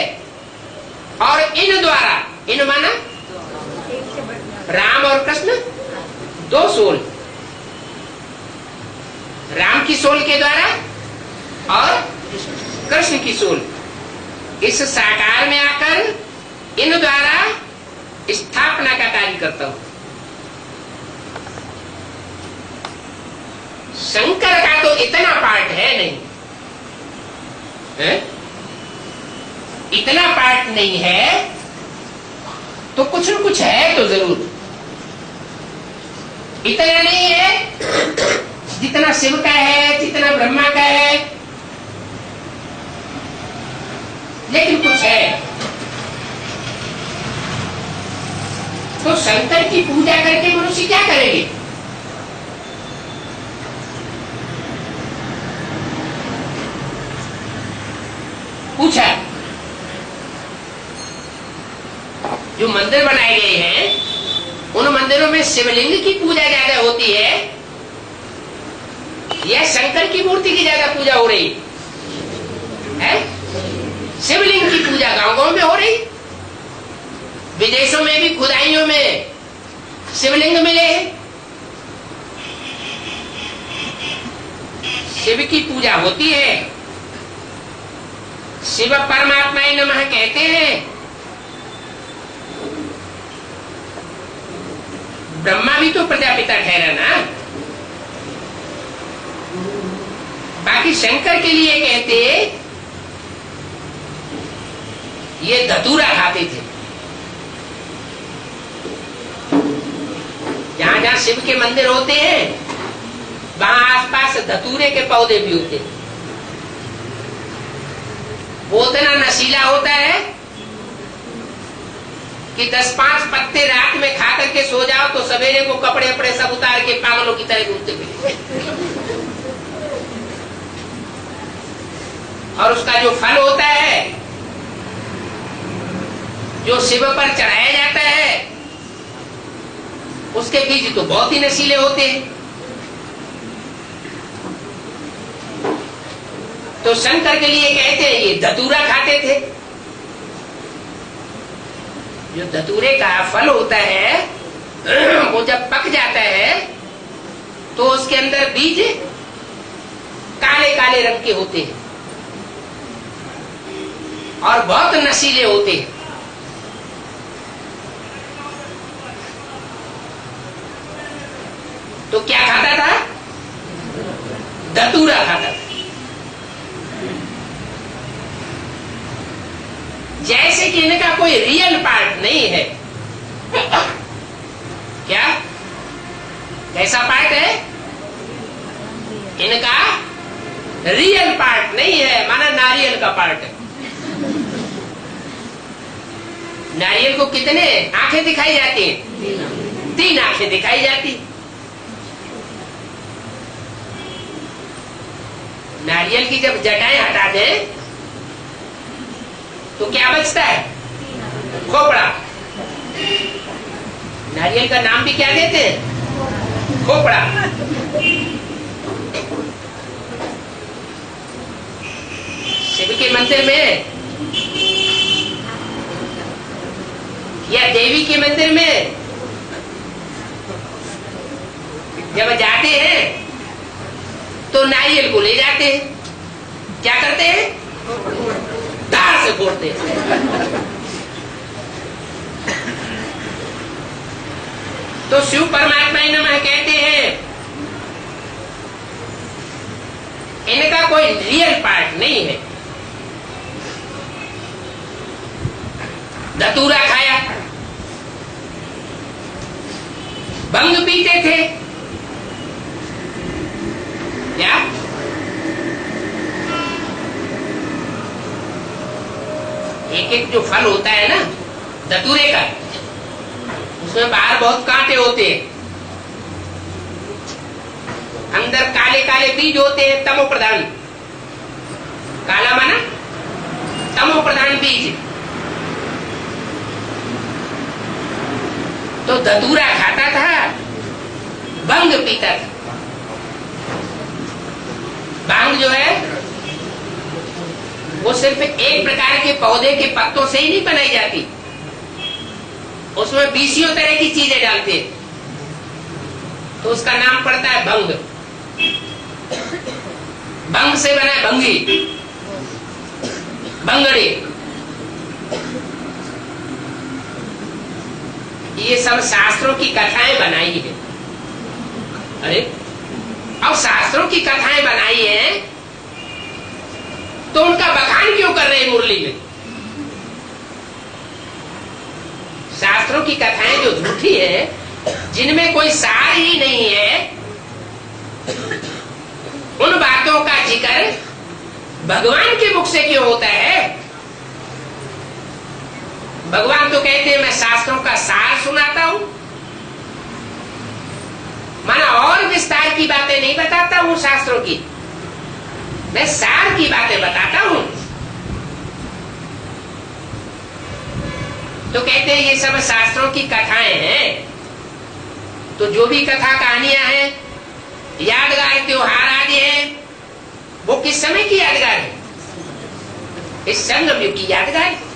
और इन द्वारा, इन माना राम और कृष्ण, दो सोल, राम की सोल के द्वारा और कृष्ण की सोल, इस साकार में आकर इन द्वारा स्थापना का कार्य करता हूं। शंकर का तो इतना पार्ट है नहीं है? इतना पार्ट नहीं है, तो कुछ न कुछ है तो जरूर। इतना नहीं है जितना शिव का है, जितना ब्रह्मा का है, लेकिन कुछ है। तो शंकर की पूजा करके मनुष्य क्या करेंगे? पूछा। जो मंदिर बनाए गए हैं उन मंदिरों में शिवलिंग की पूजा ज्यादा होती है या शंकर की मूर्ति की ज्यादा पूजा हो रही है? शिवलिंग की पूजा गांव गांव में हो रही। विदेशों में भी खुदाइयों में शिवलिंग मिले हैं। शिव की पूजा होती है। शिव परमात्मा नमः कहते हैं। ब्रह्मा भी तो प्रजापिता ठहरा ना। बाकी शंकर के लिए कहते ये धतूरा खाते थे। जहां जहां शिव के मंदिर होते हैं वहां आसपास धतूरे के पौधे भी होते हैं। वो इतना नशीला होता है कि 10-5 पत्ते रात में खा करके सो जाओ तो सवेरे को कपड़े वपड़े सब उतार के पागलों की तरह घूमते फिरे। और उसका जो फल होता है, जो शिव पर चढ़ाया जाता है, उसके बीज तो बहुत ही नशीले होते हैं। तो शंकर के लिए कहते हैं ये धतूरा खाते थे। जो धतूरे का फल होता है वो जब पक जाता है तो उसके अंदर बीज काले काले रंग के होते हैं और बहुत नशीले होते हैं। तो क्या खाता था? धतूरा खाता था। जैसे कि इनका कोई रियल पार्ट नहीं है। क्या कैसा पार्ट है? इनका रियल पार्ट नहीं है, माना नारियल का पार्ट है। नारियल को कितने आंखें दिखाई जाती हैं? 3 आंखें दिखाई जाती। नारियल की जब जटाएं हटा दें तो क्या बचता है? खोपड़ा। नारियल का नाम भी क्या देते हैं? खोपड़ा। शिव के मंदिर में या देवी के मंदिर में जब जाते हैं तो नारियल को ले जाते हैं। क्या करते हैं? धार से फोड़ते हैं। तो शिव परमात्मा नमः कहते हैं इनका कोई रियल पार्ट नहीं है। धतूरा खाया, भंग पीते थे। क्या एक एक जो फल होता है ना धतूरे का, उसमें बाहर बहुत कांटे होते हैं, अंदर काले काले बीज होते हैं, तमो प्रधान। काला माना तमो प्रधान बीज। तो धतूरा खाता था, भंग पीता था। भांग जो है वो सिर्फ एक प्रकार के पौधे के पत्तों से ही नहीं बनाई जाती, उसमें 20 तरह की चीजें डालते हैं, तो उसका नाम पड़ता है भंग। भंग से बना है भंगी, भंगड़ी। ये सब शास्त्रों की कथाएं बनाई है। अरे अब शास्त्रों की कथाएं बनाई है तो उनका बखान क्यों कर रहे हैं मुरली में? शास्त्रों की कथाएं जो झूठी है, जिनमें कोई सार ही नहीं है, उन बातों का जिक्र भगवान के मुख से क्यों होता है? भगवान तो कहते हैं मैं शास्त्रों का सार सुनाता हूं, माना और विस्तार की बातें नहीं बताता हूं शास्त्रों की, मैं सार की बातें बताता हूं। तो कहते हैं ये सब शास्त्रों की कथाएं हैं। तो जो भी कथा कहानियां हैं, यादगार त्योहार आदि हैं, वो किस समय की यादगार है? इस संगम युग की यादगार है।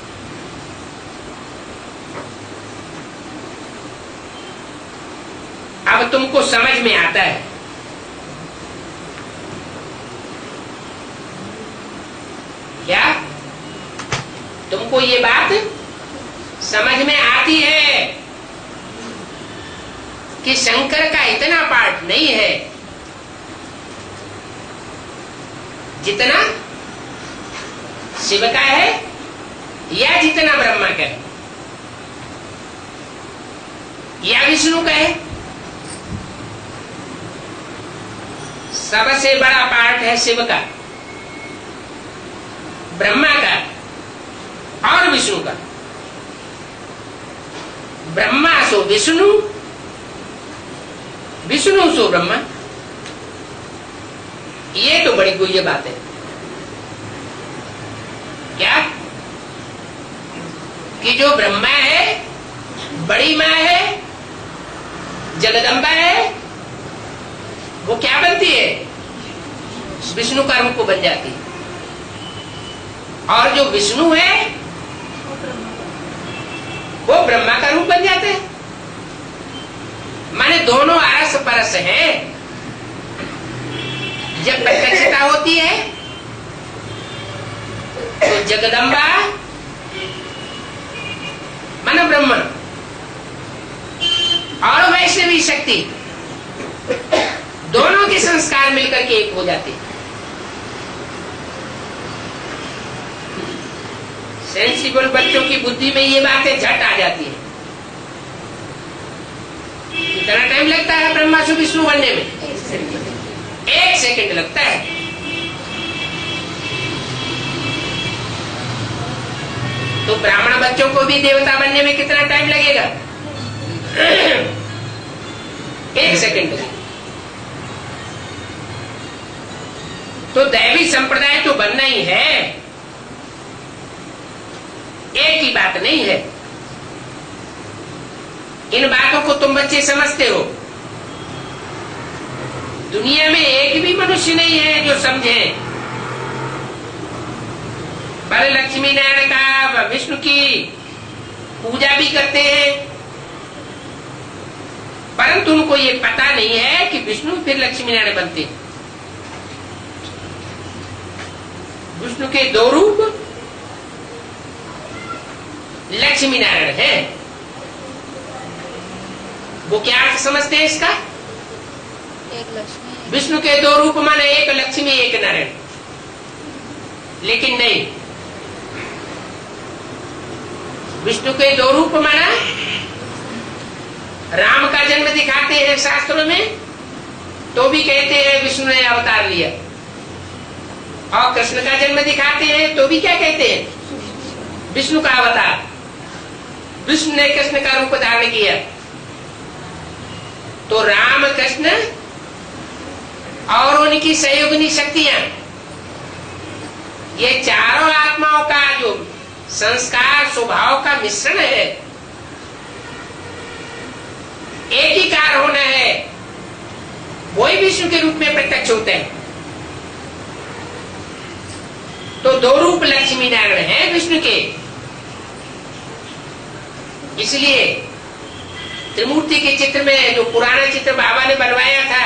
अब तुमको समझ में आता है क्या? तुमको ये बात समझ में आती है कि शंकर का इतना पार्ट नहीं है जितना शिव का है, या जितना ब्रह्मा का है, या विष्णु का है। सबसे बड़ा पार्ट है शिव का, ब्रह्मा का और विष्णु का। ब्रह्मा सो विष्णु, विष्णु सो ब्रह्मा। ये तो बड़ी गुह्य बात है। क्या कि जो ब्रह्मा है, बड़ी मां है, जगदम्बा है, वो क्या बनती है? विष्णु का रूप बन जाती है। और जो विष्णु है वो ब्रह्मा का रूप बन जाते हैं। माने दोनों आरस परस हैं। जब प्रत्यक्षता होती है तो जगदम्बा माने ब्रह्मा और वैष्णवी शक्ति, दोनों के संस्कार मिलकर के एक हो जाते हैं। सेंसिबल बच्चों की बुद्धि में ये बातें झट आ जाती है। कितना टाइम लगता है ब्रह्मा से विष्णु बनने में? 1 सेकंड लगता है। तो ब्राह्मण बच्चों को भी देवता बनने में कितना टाइम लगेगा? 1 सेकंड लगेगा। तो दैवी संप्रदाय तो बनना ही है, एक ही बात नहीं है। इन बातों को तुम बच्चे समझते हो। दुनिया में एक भी मनुष्य नहीं है जो समझे। बड़े लक्ष्मी नारायण का, विष्णु की पूजा भी करते हैं, परंतु उनको ये पता नहीं है कि विष्णु फिर लक्ष्मी नारायण बनते हैं। विष्णु के 2 रूप लक्ष्मी नारायण है। वो क्या अर्थ समझते हैं इसका? एक लक्ष्मी, विष्णु के 2 रूप माने एक लक्ष्मी एक नारायण। लेकिन नहीं, विष्णु के 2 रूप माना राम का जन्म दिखाते हैं शास्त्रों में, तो भी कहते हैं विष्णु ने अवतार लिया। और कृष्ण का जन्म दिखाते हैं तो भी क्या कहते हैं? विष्णु का अवतार, विष्णु ने कृष्ण का रूप धारण किया। तो राम कृष्ण और उनकी सहयोगिनी शक्तियां, ये चारों आत्माओं का जो संस्कार स्वभाव का मिश्रण है, एक ही कार होना है, वही विष्णु के रूप में प्रत्यक्ष होते हैं। तो दो रूप लक्ष्मी नारायण है विष्णु के। इसलिए त्रिमूर्ति के चित्र में जो पुराना चित्र बाबा ने बनवाया था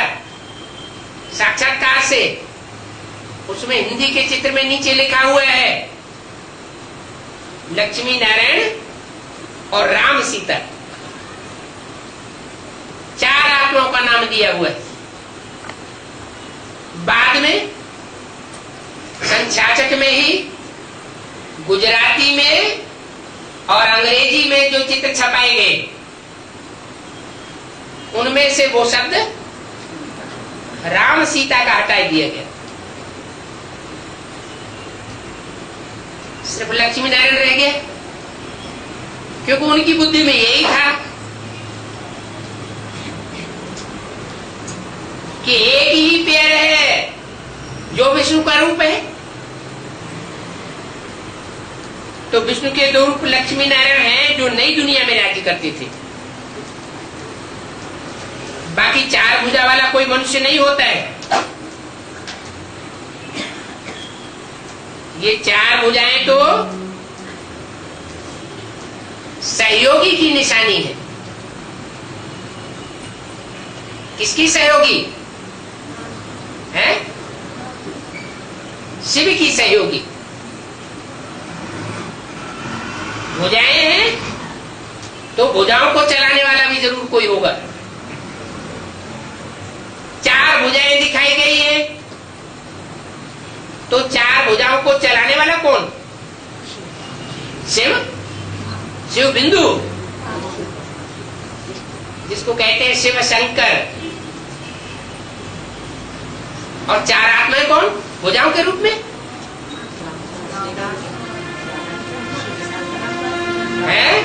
साक्षात्कार से, उसमें हिंदी के चित्र में नीचे लिखा हुआ है लक्ष्मी नारायण और राम सीता, चार आत्माओं का नाम दिया हुआ है। बाद में सन 66 में ही गुजराती में और अंग्रेजी में जो चित्र छपाए गए, उनमें से वो शब्द राम सीता का हटा दिया गया, सिर्फ लक्ष्मी नारायण रह गया, क्योंकि उनकी बुद्धि में यही था कि एक ही पेड़ है जो विष्णु का रूप है। तो विष्णु के दो रूप लक्ष्मी नारायण हैं जो नई दुनिया में राज्य करते थे। बाकी चार भुजा वाला कोई मनुष्य नहीं होता है। ये चार भुजाएं तो सहयोगी की निशानी है। किसकी सहयोगी है? शिव की सहयोगी। भुजाएं हैं तो भुजाओं को चलाने वाला भी जरूर कोई होगा। चार भुजाएं दिखाई गई है तो चार भुजाओं को चलाने वाला कौन? शिव, शिव बिंदु, जिसको कहते हैं शिव शंकर। और चार आत्माएं कौन? भुजाओं के रूप में है।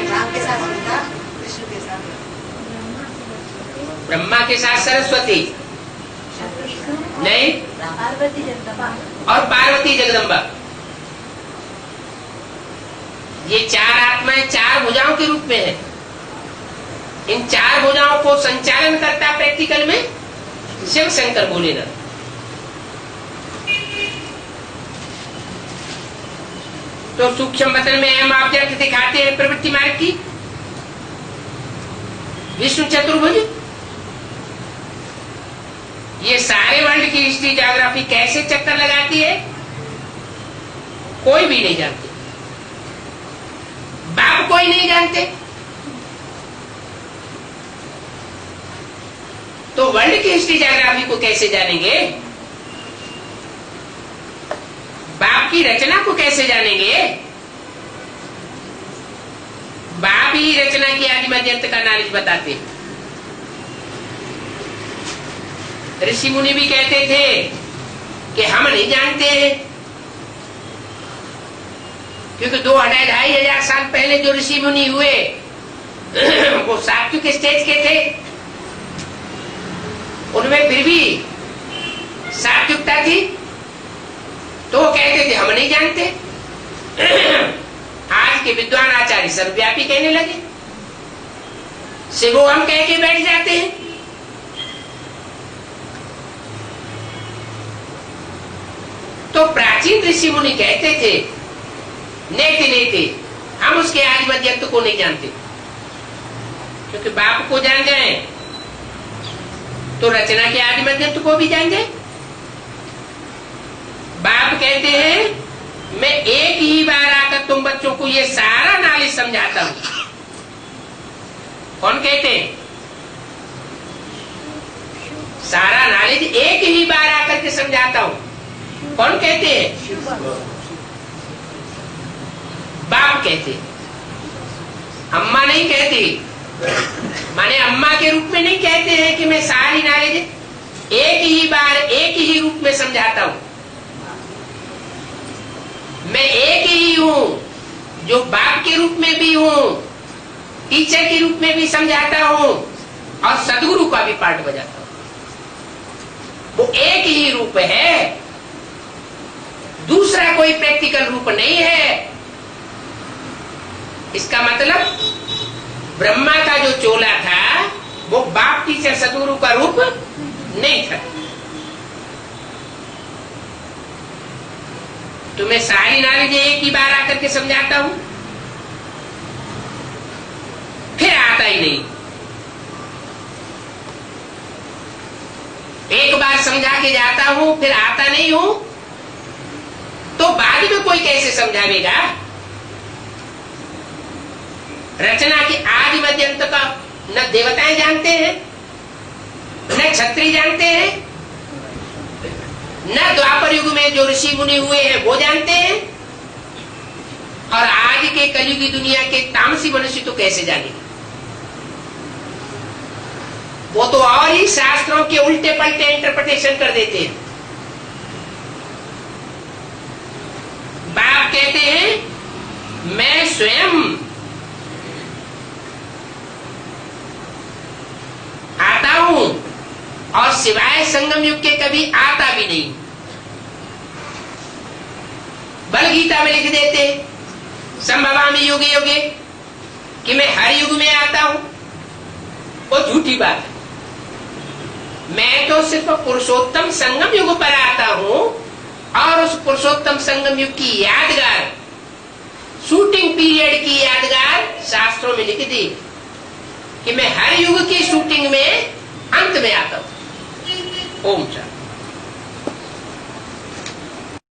ब्रह्मा के साथ सरस्वती नहीं, और पार्वती जगदम्बा। ये चार आत्माएं चार भुजाओं के रूप में है। इन चार भुजाओं को संचालन करता प्रैक्टिकल में शिव शंकर भोलेनाथ। तो सूक्ष्म वतन में हम ऑब्जेक्ट दिखाते हैं प्रवृत्ति मार्ग की। विष्णु चतुर्भुज, ये सारे वर्ल्ड की हिस्ट्री ज्योग्राफी कैसे चक्कर लगाती है कोई भी नहीं जानते। बाप कोई नहीं जानते। तो वर्ल्ड की हिस्ट्री ज्योग्राफी को कैसे जानेंगे? बाप की रचना को कैसे जानेंगे? बाप ही रचना की आदि मध्यंत का नॉलेज बताते हैं। ऋषि मुनि भी कहते थे कि हम नहीं जानते हैं, क्योंकि 2,500 साल पहले जो ऋषि मुनि हुए वो सात्विक स्टेज के थे। उनमें फिर भी सात्विकता थी, तो वो कहते थे हम नहीं जानते। आज के विद्वान आचार्य सर्वव्यापी कहने लगे, शिवो हम कह के बैठ जाते हैं। तो प्राचीन ऋषि मुनि कहते थे नेति नेति, हम उसके आदि मध्यंत को नहीं जानते, क्योंकि बाप को जान जाए तो रचना के आदि मध्यंत को भी जान जाए। बाप कहते हैं मैं एक ही बार आकर तुम बच्चों को ये सारा नॉलेज समझाता हूं। कौन कहते हैं? सारा नॉलेज एक ही बार आकर के समझाता हूं। कौन कहते हैं? बाप कहते हैं। अम्मा नहीं कहती। माने अम्मा के रूप में नहीं कहते हैं कि मैं सारी नॉलेज एक ही बार एक ही रूप में समझाता हूं। मैं एक ही हूं जो बाप के रूप में भी हूं, टीचर के रूप में भी समझाता हूं और सदगुरु का भी पार्ट बजाता हूं। वो एक ही रूप है, दूसरा कोई प्रैक्टिकल रूप नहीं है। इसका मतलब ब्रह्मा का जो चोला था वो बाप टीचर सदगुरु का रूप नहीं था। तुम्हें सारी नॉलेज एक ही बार आकर के समझाता हूं, फिर आता ही नहीं। एक बार समझा के जाता हूं फिर आता नहीं हूं, तो बाद में कोई कैसे समझावेगा? रचना के आदि मध्य अंत का न देवताएं जानते हैं, न क्षत्रिय जानते हैं, न द्वापर युग में जो ऋषि मुनि हुए हैं वो जानते हैं, और आज के कलयुगी दुनिया के तामसी मनुष्य तो कैसे जानेंगे? वो तो और ही शास्त्रों के उल्टे पलटे इंटरप्रिटेशन कर देते हैं। बाप कहते हैं मैं स्वयं आता हूं और सिवाय संगम युग के कभी आता भी नहीं। बल गीता में लिख देते संभवामि युगे युगे कि मैं हर युग में आता हूं, वो झूठी बात है। मैं तो सिर्फ पुरुषोत्तम संगम युग पर आता हूं, और उस पुरुषोत्तम संगम युग की यादगार, शूटिंग पीरियड की यादगार शास्त्रों में लिख दी कि मैं हर युग की शूटिंग में अंत में आता हूं। ओम शांति।